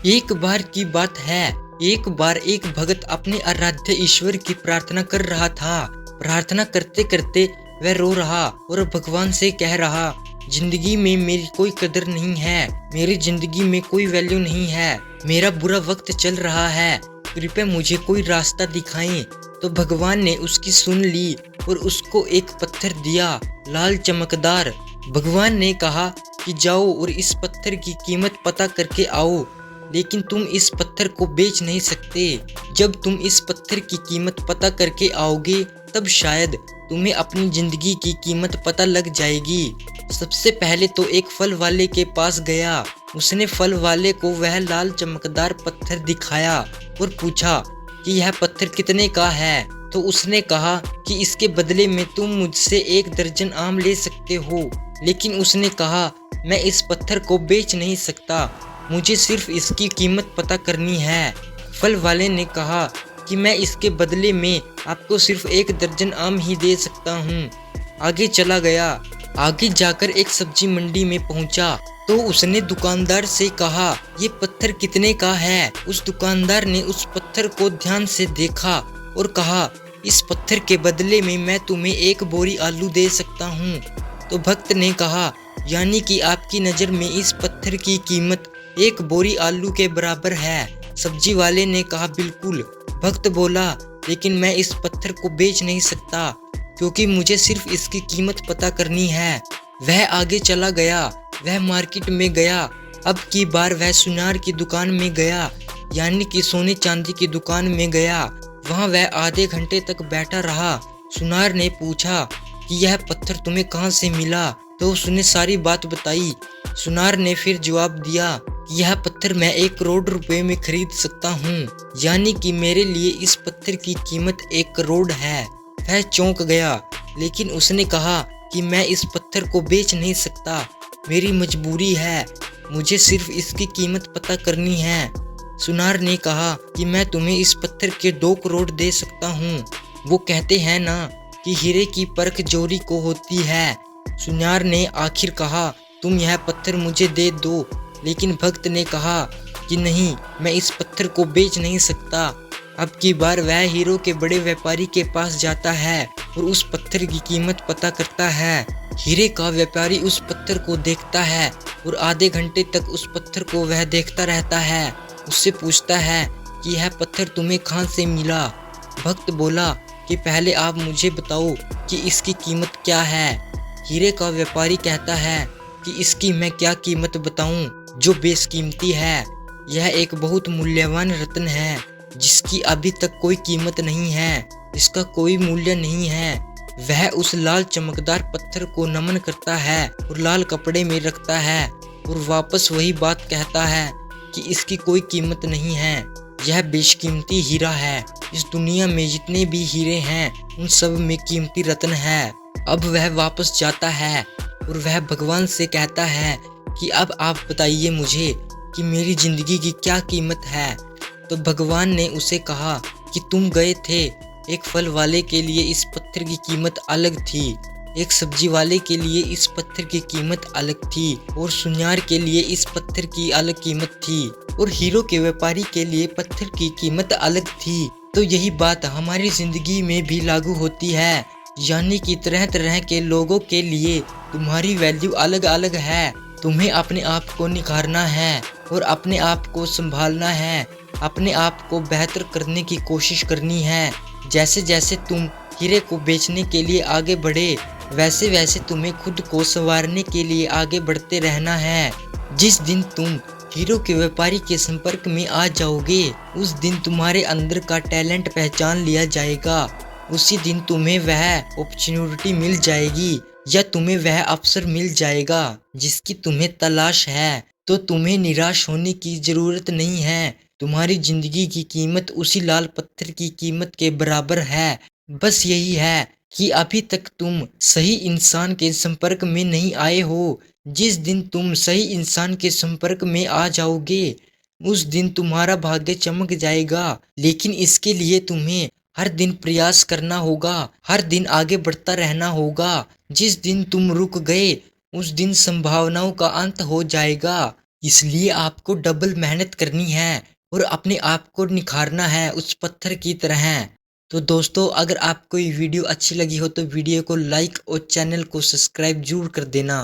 एक बार की बात है, एक बार एक भगत अपने आराध्य ईश्वर की प्रार्थना कर रहा था। प्रार्थना करते करते वह रो रहा और भगवान से कह रहा, जिंदगी में मेरी कोई कदर नहीं है, मेरी जिंदगी में कोई वैल्यू नहीं है, मेरा बुरा वक्त चल रहा है, कृपया मुझे कोई रास्ता दिखाएं। तो भगवान ने उसकी सुन ली और उसको एक पत्थर दिया, लाल चमकदार। भगवान ने कहा कि जाओ और इस पत्थर की कीमत पता करके आओ, लेकिन तुम इस पत्थर को बेच नहीं सकते। जब तुम इस पत्थर की कीमत पता करके आओगे तब शायद तुम्हें अपनी जिंदगी की कीमत पता लग जाएगी। सबसे पहले तो एक फल वाले के पास गया। उसने फल वाले को वह लाल चमकदार पत्थर दिखाया और पूछा कि यह पत्थर कितने का है। तो उसने कहा कि इसके बदले में तुम मुझसे 1 दर्जन आम ले सकते हो। लेकिन उसने कहा, मैं इस पत्थर को बेच नहीं सकता, मुझे सिर्फ इसकी कीमत पता करनी है। फल वाले ने कहा कि मैं इसके बदले में आपको सिर्फ 1 दर्जन आम ही दे सकता हूँ। आगे चला गया। आगे जाकर एक सब्जी मंडी में पहुंचा तो उसने दुकानदार से कहा, ये पत्थर कितने का है। उस दुकानदार ने उस पत्थर को ध्यान से देखा और कहा, इस पत्थर के बदले में मैं तुम्हें 1 बोरी आलू दे सकता हूँ। तो भक्त ने कहा, यानी कि आपकी नज़र में इस पत्थर की कीमत 1 बोरी आलू के बराबर है। सब्जी वाले ने कहा, बिल्कुल। भक्त बोला, लेकिन मैं इस पत्थर को बेच नहीं सकता क्योंकि मुझे सिर्फ इसकी कीमत पता करनी है। वह आगे चला गया। वह मार्केट में गया। अब की बार वह सुनार की दुकान में गया, यानी कि सोने चांदी की दुकान में गया। वहाँ वह आधे घंटे तक बैठा रहा। सुनार ने पूछा कि यह पत्थर तुम्हें कहाँ से मिला। तो उसने सारी बात बताई। सुनार ने फिर जवाब दिया कि यह पत्थर मैं 1 करोड़ रुपए में खरीद सकता हूँ, यानी कि मेरे लिए इस पत्थर की कीमत 1 करोड़ है। वह चौंक गया, लेकिन उसने कहा कि मैं इस पत्थर को बेच नहीं सकता, मेरी मजबूरी है, मुझे सिर्फ इसकी कीमत पता करनी है। सुनार ने कहा कि मैं तुम्हें इस पत्थर के 2 करोड़ दे सकता हूँ। वो कहते हैं ना कि हीरे की परख जोरी को होती है। सुनार ने आखिर कहा, तुम यह पत्थर मुझे दे दो। लेकिन भक्त ने कहा कि नहीं, मैं इस पत्थर को बेच नहीं सकता। अब की बार वह हीरो के बड़े व्यापारी के पास जाता है और उस पत्थर की कीमत पता करता है। हीरे का व्यापारी उस पत्थर को देखता है और आधे घंटे तक उस पत्थर को वह देखता रहता है। उससे पूछता है कि यह पत्थर तुम्हें कहाँ से मिला। भक्त बोला कि पहले आप मुझे बताओ कि इसकी कीमत क्या है। हीरे का व्यापारी कहता है कि इसकी मैं क्या कीमत बताऊं जो बेशकीमती है। यह एक बहुत मूल्यवान रत्न है जिसकी अभी तक कोई कीमत नहीं है, इसका कोई मूल्य नहीं है। वह उस लाल चमकदार पत्थर को नमन करता है और लाल कपड़े में रखता है और वापस वही बात कहता है कि इसकी कोई कीमत नहीं है, यह बेशकीमती हीरा है। इस दुनिया में जितने भी हीरे हैं उन सब में कीमती रत्न है। अब वह वापस जाता है और वह भगवान से कहता है कि अब आप बताइए मुझे कि मेरी जिंदगी की क्या कीमत है। तो भगवान ने उसे कहा कि तुम गए थे, एक फल वाले के लिए इस पत्थर की कीमत अलग थी, एक सब्जी वाले के लिए इस पत्थर की कीमत अलग थी और सुनार के लिए इस पत्थर की अलग कीमत थी और हीरो के व्यापारी के लिए पत्थर की कीमत अलग थी। तो यही बात हमारी जिंदगी में भी लागू होती है, यानी कि तरह तरह के लोगों के लिए तुम्हारी वैल्यू अलग अलग है। तुम्हें अपने आप को निखारना है और अपने आप को संभालना है, अपने आप को बेहतर करने की कोशिश करनी है। जैसे जैसे तुम हीरे को बेचने के लिए आगे बढ़े, वैसे वैसे तुम्हें खुद को संवारने के लिए आगे बढ़ते रहना है। जिस दिन तुम हीरो के व्यापारी के संपर्क में आ जाओगे, उस दिन तुम्हारे अंदर का टैलेंट पहचान लिया जाएगा। उसी दिन तुम्हें वह अपॉर्चुनिटी मिल जाएगी या तुम्हें वह अवसर मिल जाएगा जिसकी तुम्हें तलाश है। तो तुम्हें निराश होने की जरूरत नहीं है। तुम्हारी जिंदगी की कीमत उसी लाल पत्थर की कीमत के बराबर है। बस यही है कि अभी तक तुम सही इंसान के संपर्क में नहीं आए हो। जिस दिन तुम सही इंसान के संपर्क में आ जाओगे, उस दिन तुम्हारा भाग्य चमक जाएगा। लेकिन इसके लिए तुम्हें हर दिन प्रयास करना होगा, हर दिन आगे बढ़ता रहना होगा। जिस दिन तुम रुक गए, उस दिन संभावनाओं का अंत हो जाएगा। इसलिए आपको डबल मेहनत करनी है और अपने आप को निखारना है उस पत्थर की तरह। तो दोस्तों, अगर आपको ये वीडियो अच्छी लगी हो तो वीडियो को लाइक और चैनल को सब्सक्राइब जरूर कर देना।